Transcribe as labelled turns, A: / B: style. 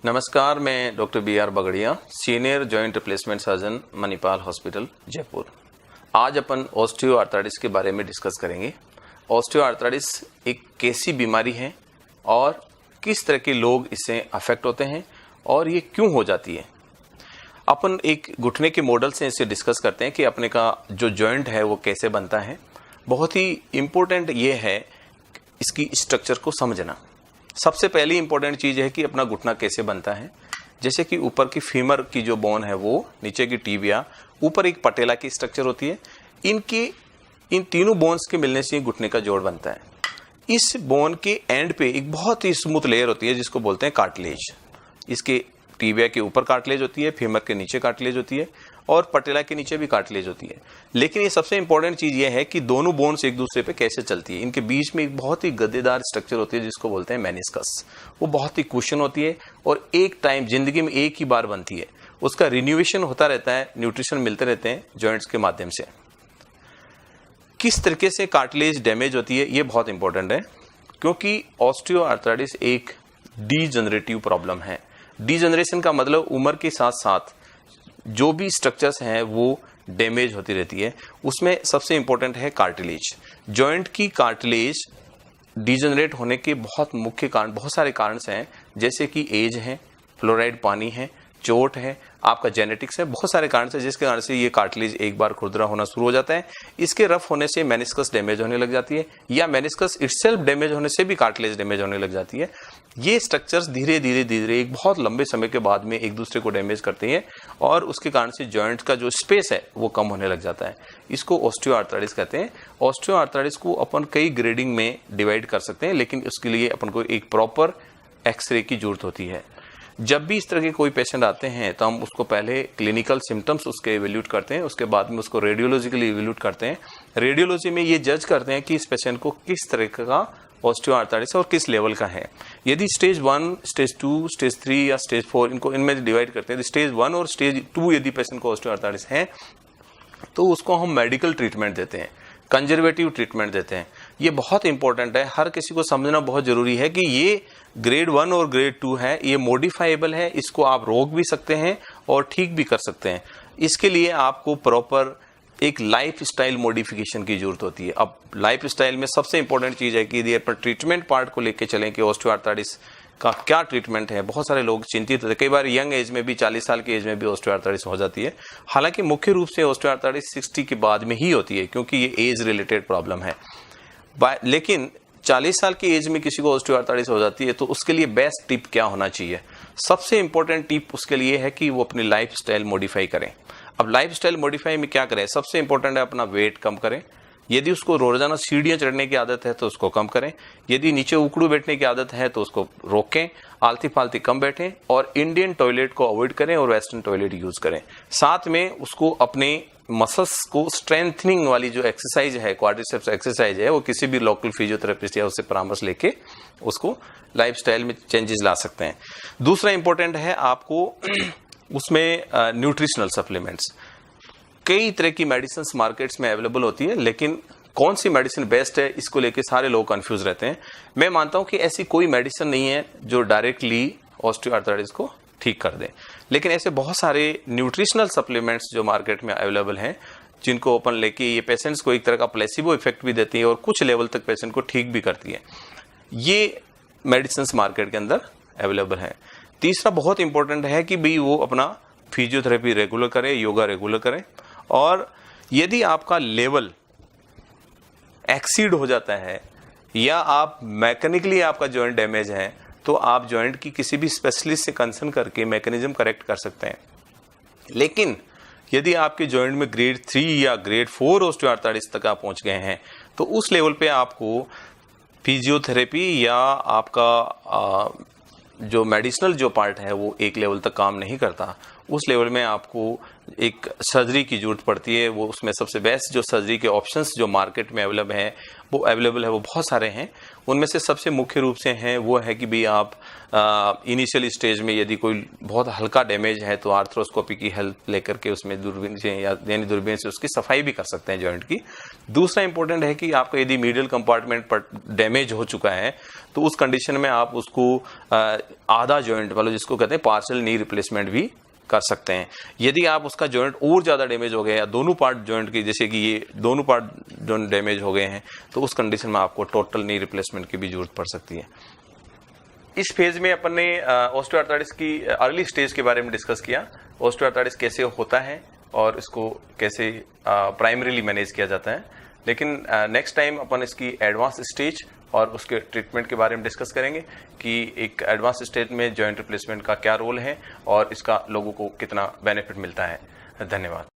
A: नमस्कार, मैं doctor B R. Bagaria, senior joint replacement surgeon, Manipal hospital, Jaipur. आज अपन ऑस्टियोआर्थराइटिस के बारे में डिस्कस करेंगे। ऑस्टियोआर्थराइटिस एक कैसी बीमारी है और किस तरह के लोग इससे अफेक्ट होते हैं और ये क्यों हो जाती है। अपन एक घुटने के मॉडल से इसे डिस्कस करते हैं कि अपने का जो जॉइंट है वो कैसे बनता है। बहुत ही इम्पोर्टेंट ये है इसकी स्ट्रक्चर को समझना। सबसे पहली इंपॉर्टेंट चीज है कि अपना घुटना कैसे बनता है। जैसे कि ऊपर की फीमर की जो बोन है वो, नीचे की टिबिया, ऊपर एक पटेला की स्ट्रक्चर होती है। इन तीनों बोन्स के मिलने से घुटने का जोड़ बनता है। इस बोन के एंड पे एक बहुत ही स्मूथ लेयर होती है जिसको बोलते हैं कार्टिलेज। इसके टिबिया के ऊपर कार्टिलेज होती है, फीमर के नीचे कार्टिलेज होती है और पटेला के नीचे भी कार्टिलेज होती है। लेकिन ये सबसे इंपॉर्टेंट चीज ये है कि दोनों बोन्स एक दूसरे पे कैसे चलती है। इनके बीच में एक बहुत ही गद्देदार स्ट्रक्चर होती है जिसको बोलते हैं मेनिस्कस। वो बहुत ही कुशन होती है और एक टाइम जिंदगी में एक ही बार बनती है। उसका रिन्यूएशन होता रहता है, न्यूट्रिशन मिलते रहते हैं जॉइंट्स के माध्यम से। किस तरीके से कार्टिलेज डैमेज होती है ये बहुत इंपॉर्टेंट है, क्योंकि ऑस्टियोआर्थराइटिस एक डीजनरेटिव प्रॉब्लम है। डीजनरेशन का मतलब उम्र के साथ साथ जो भी स्ट्रक्चर्स हैं वो डैमेज होती रहती है। उसमें सबसे इंपॉर्टेंट है कार्टिलेज। जॉइंट की कार्टिलेज डीजनरेट होने के बहुत मुख्य कारण, बहुत सारे कारण हैं, जैसे कि एज है, फ्लोराइड पानी है, चोट है, आपका जेनेटिक्स है, बहुत सारे कारण हैं जिसके कारण से ये कार्टिलेज एक बार खुरदरा होना शुरू हो जाता है। इसके रफ होने से मेनिस्कस डैमेज होने लग जाती है या मेनिस्कस इटसेल्फ डैमेज होने से भी कार्टिलेज डैमेज होने लग जाती है। ये स्ट्रक्चर्स धीरे धीरे एक बहुत लंबे समय के बाद में एक दूसरे को डैमेज करते हैं और उसके कारण से जॉइंट का जो स्पेस है वो कम होने लग जाता है। इसको ऑस्टियोआर्थराइटिस कहते हैं। ऑस्टियोआर्थराइटिस को अपन कई ग्रेडिंग में डिवाइड कर सकते हैं, लेकिन उसके लिए अपन को एक प्रॉपर एक्सरे की जरूरत होती है। जब भी इस तरह के कोई पेशेंट आते हैं तो हम उसको पहले क्लिनिकल सिम्टम्स उसके इवेल्यूट करते हैं, उसके बाद में उसको रेडियोलॉजिकली इवेल्यूट करते हैं। रेडियोलॉजी में ये जज करते हैं कि इस पेशेंट को किस तरह का ऑस्टियोआर्थराइटिस और किस लेवल का है। यदि स्टेज 1, स्टेज 2, स्टेज 3 या स्टेज 4 इनमें डिवाइड करते हैं। स्टेज 1 और स्टेज 2 यदि पेशेंट को ऑस्टियोआर्थराइटिस है तो उसको हम मेडिकल ट्रीटमेंट देते हैं, कंजर्वेटिव ट्रीटमेंट देते हैं। ये बहुत इंपॉर्टेंट है, हर किसी को समझना बहुत जरूरी है कि ये ग्रेड 1 और ग्रेड 2 है, ये मॉडिफाइबल है, इसको आप रोक भी सकते हैं और ठीक भी कर सकते हैं। इसके लिए आपको प्रॉपर एक लाइफ स्टाइल मॉडिफिकेशन की जरूरत होती है। अब लाइफ स्टाइल में सबसे इंपॉर्टेंट चीज है कि यदि अपन ट्रीटमेंट पार्ट को लेकर चलें कि ऑस्टियोआर्थराइटिस का क्या ट्रीटमेंट है। बहुत सारे लोग चिंतित होते हैं, कई बार यंग एज में भी, 40 साल की एज में भी ऑस्टियोआर्थराइटिस हो जाती है। हालांकि मुख्य रूप से ऑस्टियोआर्थराइटिस 60 के बाद में ही होती है, क्योंकि ये एज रिलेटेड प्रॉब्लम है। लेकिन 40 साल की एज में किसी को ऑस्टियोआर्थराइटिस हो जाती है तो उसके लिए बेस्ट टिप क्या होना चाहिए। सबसे इंपॉर्टेंट टिप उसके लिए है कि वो अपनी लाइफ स्टाइल मॉडिफाई करें। अब लाइफ स्टाइल मॉडिफाई में क्या करें, सबसे इंपॉर्टेंट है अपना वेट कम करें। यदि उसको रोजाना सीढ़ियां चढ़ने की आदत है तो उसको कम करें। यदि नीचे उकड़ू बैठने की आदत है तो उसको रोकें, आलती फालती कम बैठें और इंडियन टॉयलेट को अवॉइड करें और वेस्टर्न टॉयलेट यूज करें। साथ में उसको अपने मसल्स को स्ट्रेंथनिंग वाली जो एक्सरसाइज है, क्वाड्रिसेप्स एक्सरसाइज है, वो किसी भी लोकल फिजियोथेरेपिस्ट या उससे परामर्श लेके उसको लाइफस्टाइल में चेंजेस ला सकते हैं। दूसरा इंपॉर्टेंट है आपको उसमें न्यूट्रिशनल सप्लीमेंट्स। कई तरह की मेडिसिन मार्केट्स में अवेलेबल होती है, लेकिन कौन सी मेडिसिन बेस्ट है इसको लेके सारे लोग कंफ्यूज रहते हैं। मैं मानता हूं कि ऐसी कोई मेडिसिन नहीं है जो डायरेक्टली ऑस्टियोआर्थराइटिस को ठीक कर दे, लेकिन ऐसे बहुत सारे न्यूट्रिशनल सप्लीमेंट्स जो मार्केट में अवेलेबल हैं जिनको अपन लेके ये पेशेंट्स को एक तरह का प्लेसिबो इफेक्ट भी देती है और कुछ लेवल तक पेशेंट को ठीक भी करती है। ये मेडिसिन मार्केट के अंदर अवेलेबल है। तीसरा बहुत इंपॉर्टेंट है कि भाई वो अपना फिजियोथेरेपी रेगुलर करे, योगा रेगुलर करे, और यदि आपका लेवल एक्सीड हो जाता है या आप मैकेनिकली आपका जॉइंट डैमेज है तो आप जॉइंट की किसी भी स्पेशलिस्ट से कंसर्न करके मैकेनिज्म करेक्ट कर सकते हैं। लेकिन यदि आपके जॉइंट में ग्रेड 3 या ग्रेड 4 ऑस्टियोआर्थराइटिस तक आप पहुंच गए हैं तो उस लेवल पे आपको फिजियोथेरेपी या आपका जो मेडिसिनल जो पार्ट है वो एक लेवल तक काम नहीं करता। उस लेवल में आपको एक सर्जरी की जरूरत पड़ती है। वो उसमें सबसे बेस्ट जो सर्जरी के ऑप्शंस जो मार्केट में अवेलेबल है वो बहुत सारे हैं। उनमें से सबसे मुख्य रूप से हैं वो है कि भाई आप इनिशियल स्टेज में यदि कोई बहुत हल्का डैमेज है तो आर्थ्रोस्कोपी की हेल्प लेकर के उसमें दूरबीन से यानी दूरबीन से उसकी सफाई भी कर सकते हैं जॉइंट की। दूसरा इंपॉर्टेंट है कि आपका यदि मीडियल कंपार्टमेंट पर डैमेज हो चुका है तो उस कंडीशन में आप उसको आधा जॉइंट वाला जिसको कहते हैं पार्शियल नी रिप्लेसमेंट भी कर सकते हैं। यदि आप उसका जॉइंट और ज़्यादा डैमेज हो गया या दोनों पार्ट जॉइंट की जैसे कि ये दोनों पार्ट जो डैमेज हो गए हैं तो उस कंडीशन में आपको टोटल नी रिप्लेसमेंट की भी जरूरत पड़ सकती है। इस फेज में अपन ने ऑस्टियोआर्थराइटिस की अर्ली स्टेज के बारे में डिस्कस किया, ऑस्टियोआर्थराइटिस कैसे होता है और इसको कैसे प्राइमरीली मैनेज किया जाता है। लेकिन नेक्स्ट टाइम अपन इसकी एडवांस स्टेज और उसके ट्रीटमेंट के बारे में डिस्कस करेंगे कि एक एडवांस स्टेज में जॉइंट रिप्लेसमेंट का क्या रोल है और इसका लोगों को कितना बेनिफिट मिलता है। धन्यवाद।